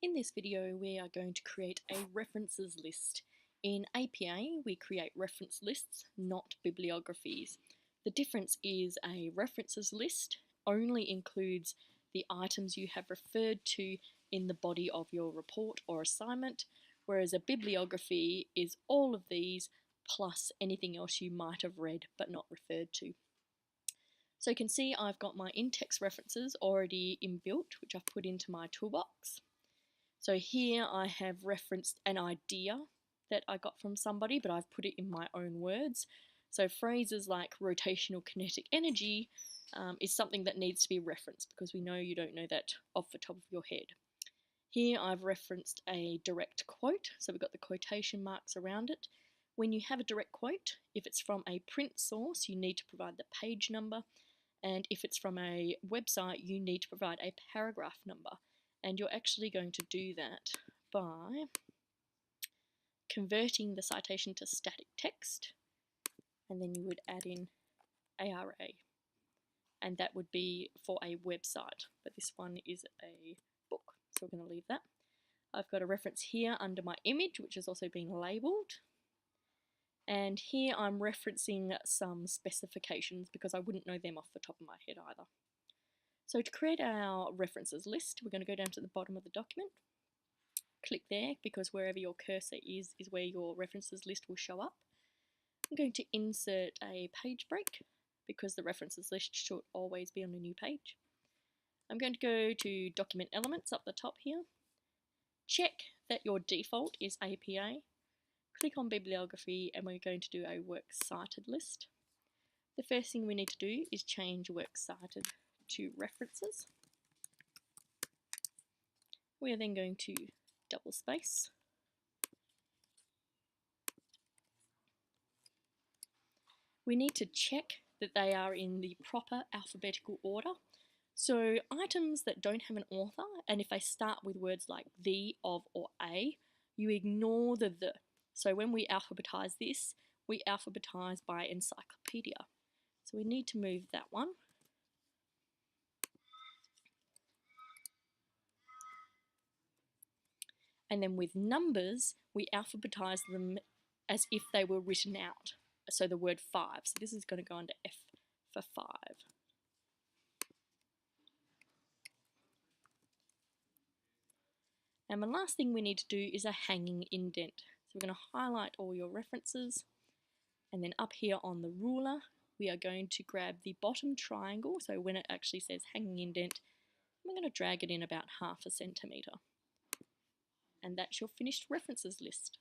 In this video, we are going to create a references list. In APA, we create reference lists, not bibliographies. The difference is a references list only includes the items you have referred to in the body of your report or assignment, whereas a bibliography is all of these plus anything else you might have read but not referred to. So you can see I've got my in-text references already inbuilt, which I've put into my toolbox. So here I have referenced an idea that I got from somebody, but I've put it in my own words. So phrases like rotational kinetic energy is something that needs to be referenced because we know you don't know that off the top of your head. Here I've referenced a direct quote, so we've got the quotation marks around it. When you have a direct quote, if it's from a print source, you need to provide the page number, and if it's from a website, you need to provide a paragraph number. And you're actually going to do that by converting the citation to static text, and then you would add in ARA, and that would be for a website, but this one is a book, so we're going to leave that. I've got a reference here under my image, which has also been labelled, and here I'm referencing some specifications because I wouldn't know them off the top of my head either. So to create our references list, we're going to go down to the bottom of the document, click there because wherever your cursor is where your references list will show up. I'm going to insert a page break because the references list should always be on a new page. I'm going to go to document elements up the top here, check that your default is APA, click on bibliography, and we're going to do a works cited list. The first thing we need to do is change works cited to references. We are then going to double space. We need to check that they are in the proper alphabetical order. So items that don't have an author, and if they start with words like the, of, or a, you ignore the. So when we alphabetize this, we alphabetize by encyclopedia. So we need to move that one. And then with numbers, we alphabetize them as if they were written out. So the word 5. So this is going to go under F for 5. And the last thing we need to do is a hanging indent. So we're going to highlight all your references, and then up here on the ruler, we are going to grab the bottom triangle. So when it actually says hanging indent, we're going to drag it in about 1/2 centimetre. And that's your finished references list.